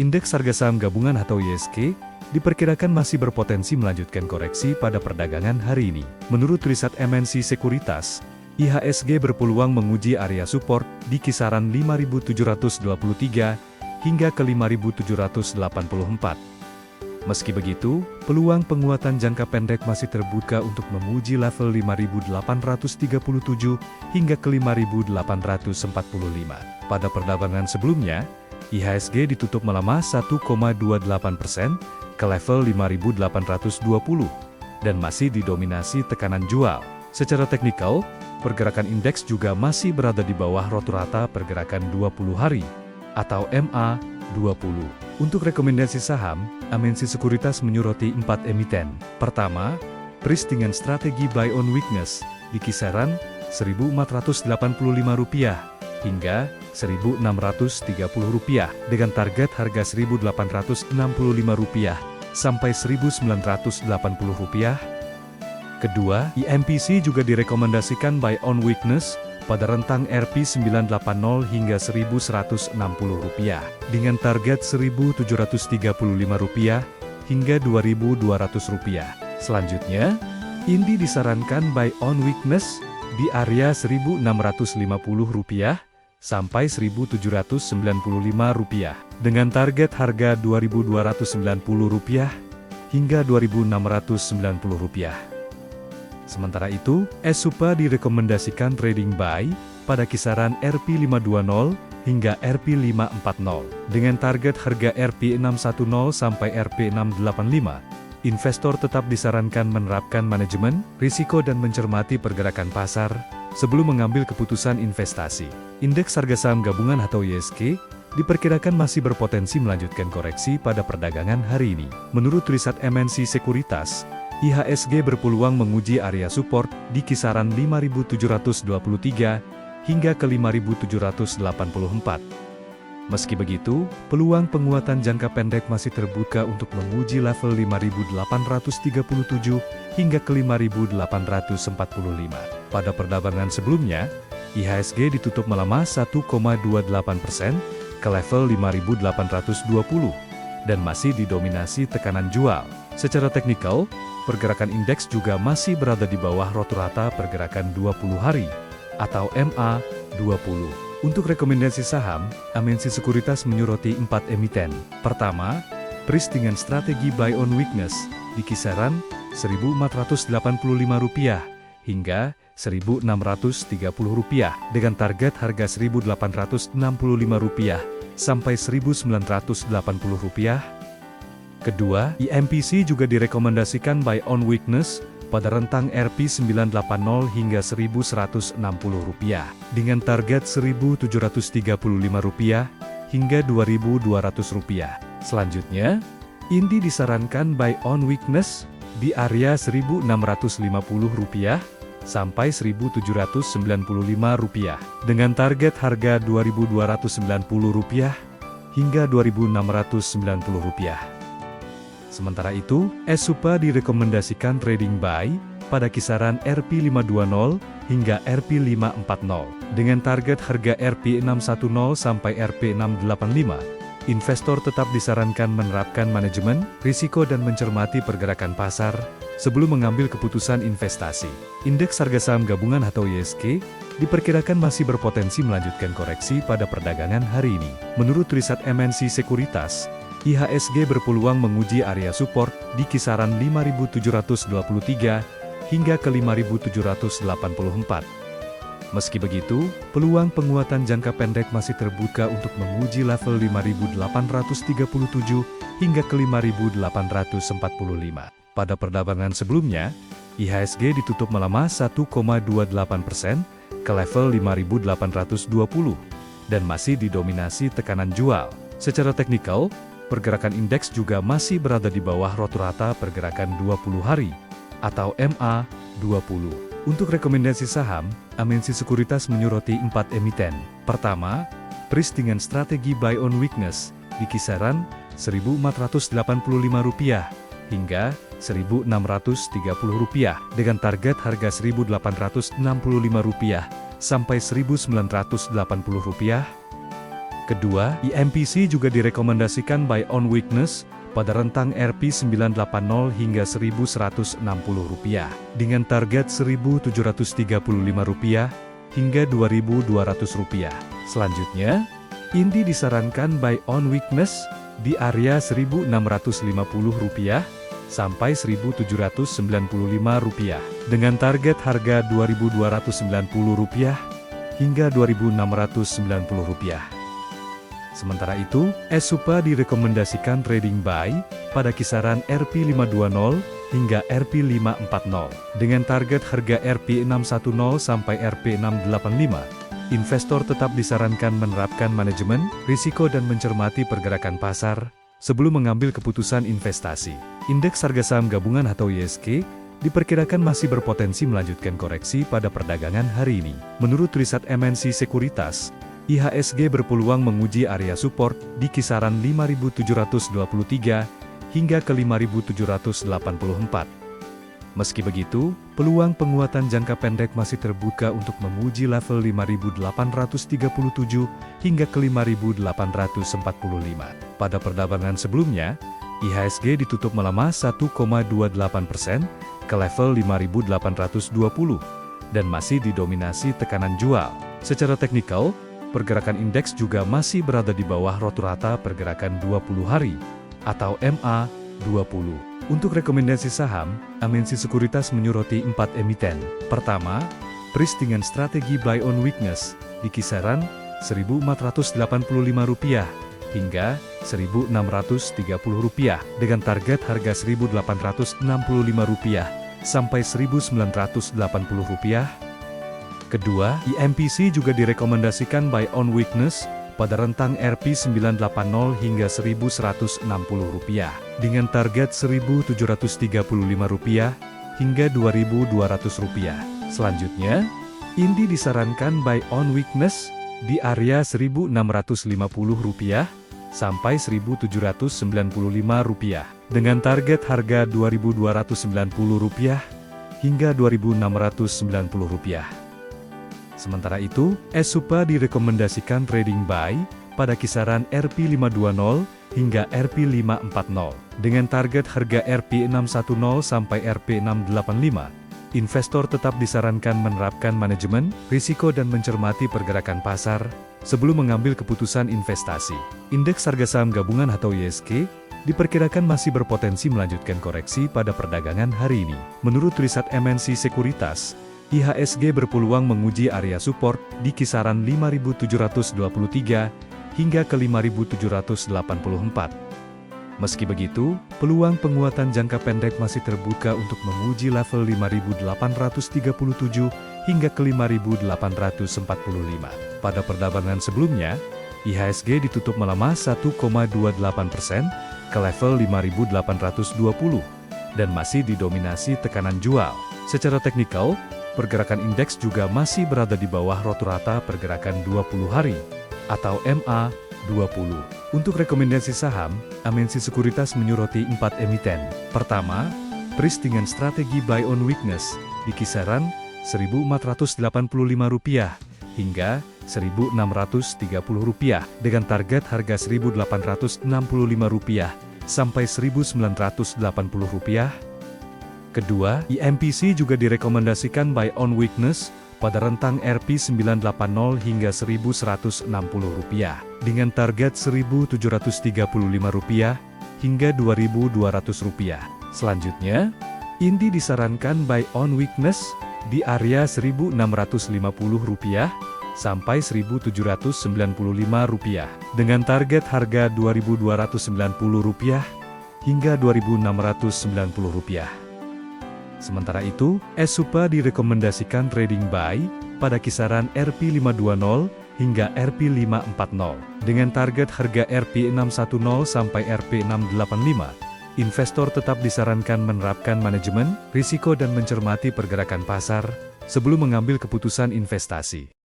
Indeks harga saham gabungan atau IHSG diperkirakan masih berpotensi melanjutkan koreksi pada perdagangan hari ini. Menurut riset MNC Sekuritas, IHSG berpeluang menguji area support di kisaran 5.723 hingga ke 5.784. Meski begitu, peluang penguatan jangka pendek masih terbuka untuk memuji level 5.837 hingga ke 5.845. Pada perdagangan sebelumnya, IHSG ditutup melemah 1,28% ke level 5.820 dan masih didominasi tekanan jual. Secara teknikal, pergerakan indeks juga masih berada di bawah rata-rata pergerakan 20 hari atau MA20. Untuk rekomendasi saham, MNC Sekuritas menyoroti 4 emiten. Pertama, PRIS dengan strategi buy on weakness di kisaran Rp1.485 hingga Rp1.630 dengan target harga Rp1.865 sampai Rp1.980. Kedua, IMPC juga direkomendasikan buy on weakness pada rentang Rp980 hingga Rp1.160 dengan target Rp1.735 hingga Rp2.200. Selanjutnya, INDI disarankan buy on weakness di area Rp1.650 sampai Rp1.795 dengan target harga Rp2.290 hingga Rp2.690. Sementara itu, SUPA direkomendasikan trading buy pada kisaran Rp520 hingga Rp540 dengan target harga Rp610 sampai Rp685. Investor tetap disarankan menerapkan manajemen risiko dan mencermati pergerakan pasar sebelum mengambil keputusan investasi. Indeks harga saham gabungan atau IHSG diperkirakan masih berpotensi melanjutkan koreksi pada perdagangan hari ini. Menurut riset MNC Sekuritas, IHSG berpeluang menguji area support di kisaran 5.723 hingga ke 5.784. Meski begitu, peluang penguatan jangka pendek masih terbuka untuk menguji level 5.837 hingga ke 5.845. Pada perdagangan sebelumnya, IHSG ditutup melemah 1,28% ke level 5.820 dan masih didominasi tekanan jual. Secara teknikal, pergerakan indeks juga masih berada di bawah rata-rata pergerakan 20 hari atau MA20. Untuk rekomendasi saham, MNC Sekuritas menyoroti 4 emiten. Pertama, PRIS dengan strategi buy on weakness di kisaran Rp1.485 hingga Rp1.630 dengan target harga Rp1.865 sampai Rp1.980. Kedua, IMPC juga direkomendasikan buy on weakness pada rentang Rp980 hingga Rp1.160 dengan target Rp1.735 hingga Rp2.200. Selanjutnya, INDI disarankan buy on weakness di area Rp1.650 sampai Rp1.795 dengan target harga Rp2.290 hingga Rp2.690. Sementara itu, SUPA direkomendasikan trading buy pada kisaran Rp520 hingga Rp540 dengan target harga Rp610 sampai Rp685. Investor tetap disarankan menerapkan manajemen risiko dan mencermati pergerakan pasar sebelum mengambil keputusan investasi. Indeks harga saham gabungan atau IHSG diperkirakan masih berpotensi melanjutkan koreksi pada perdagangan hari ini. Menurut riset MNC Sekuritas, IHSG berpeluang menguji area support di kisaran 5.723 hingga ke 5.784. Meski begitu, peluang penguatan jangka pendek masih terbuka untuk menguji level 5.837 hingga ke 5.845. Pada perdagangan sebelumnya, IHSG ditutup melemah 1,28% ke level 5.820 dan masih didominasi tekanan jual. Secara teknikal, pergerakan indeks juga masih berada di bawah rata-rata pergerakan 20 hari atau MA20. Untuk rekomendasi saham, MNC Sekuritas menyoroti 4 emiten. Pertama, PRIS dengan strategi buy on weakness di kisaran Rp1.485 hingga Rp1.630 dengan target harga Rp1.865 sampai Rp1.980. Kedua, IMPC juga direkomendasikan buy on weakness pada rentang Rp980 hingga Rp1160 dengan target Rp1.735 hingga Rp2.200. Selanjutnya, Indi disarankan buy on weakness di area Rp1.650 sampai Rp1.795 dengan target harga Rp2.290 hingga Rp2.690. Sementara itu, Supa direkomendasikan trading buy pada kisaran Rp520 hingga Rp540 dengan target harga Rp610 sampai Rp685. Investor tetap disarankan menerapkan manajemen risiko dan mencermati pergerakan pasar sebelum mengambil keputusan investasi. Indeks harga saham gabungan atau IHSG diperkirakan masih berpotensi melanjutkan koreksi pada perdagangan hari ini. Menurut riset MNC Sekuritas, IHSG berpeluang menguji area support di kisaran 5.723 hingga ke 5.784. Meski begitu, peluang penguatan jangka pendek masih terbuka untuk menguji level 5.837 hingga ke 5.845. Pada perdagangan sebelumnya, IHSG ditutup melemah 1,28% ke level 5.820 dan masih didominasi tekanan jual. Secara teknikal, pergerakan indeks juga masih berada di bawah rata-rata pergerakan 20 hari, atau MA20. Untuk rekomendasi saham, MNC Sekuritas menyoroti 4 emiten. Pertama, PRIS dengan strategi buy on weakness di kisaran Rp1.485 hingga Rp1.630 dengan target harga Rp1.865 sampai Rp1.980. Kedua, IMPC juga direkomendasikan buy on weakness pada rentang Rp980 hingga Rp1.160 dengan target Rp1.735 hingga Rp2.200. Selanjutnya, Indi disarankan buy on weakness di area Rp1.650 sampai Rp1.795 dengan target harga Rp2.290 hingga Rp2.690. Sementara itu, Supa direkomendasikan trading buy pada kisaran Rp520 hingga Rp540 dengan target harga Rp610 sampai Rp685. Investor tetap disarankan menerapkan manajemen risiko dan mencermati pergerakan pasar sebelum mengambil keputusan investasi. Indeks harga saham gabungan atau IHSG diperkirakan masih berpotensi melanjutkan koreksi pada perdagangan hari ini. Menurut riset MNC Sekuritas, IHSG berpeluang menguji area support di kisaran 5.723 hingga ke 5.784. Meski begitu, peluang penguatan jangka pendek masih terbuka untuk menguji level 5.837 hingga ke 5.845. Pada perdagangan sebelumnya, IHSG ditutup melemah 1,28% ke level 5.820 dan masih didominasi tekanan jual. Secara teknikal, pergerakan indeks juga masih berada di bawah rata-rata pergerakan 20 hari, atau MA20. Untuk rekomendasi saham, MNC Sekuritas menyoroti 4 emiten. Pertama, PRIS dengan strategi buy on weakness di kisaran Rp1.485 hingga Rp1.630 dengan target harga Rp1.865 sampai Rp1.980. Kedua, IMPC juga direkomendasikan buy on weakness pada rentang Rp980 hingga Rp1.160 dengan target Rp1.735 hingga Rp2.200. Selanjutnya, Indi disarankan buy on weakness di area Rp1.650 sampai Rp1.795 dengan target harga Rp2.290 hingga Rp2.690. Sementara itu, Supa direkomendasikan trading buy pada kisaran Rp520 hingga Rp540 dengan target harga Rp610 sampai Rp685. Investor tetap disarankan menerapkan manajemen risiko dan mencermati pergerakan pasar sebelum mengambil keputusan investasi.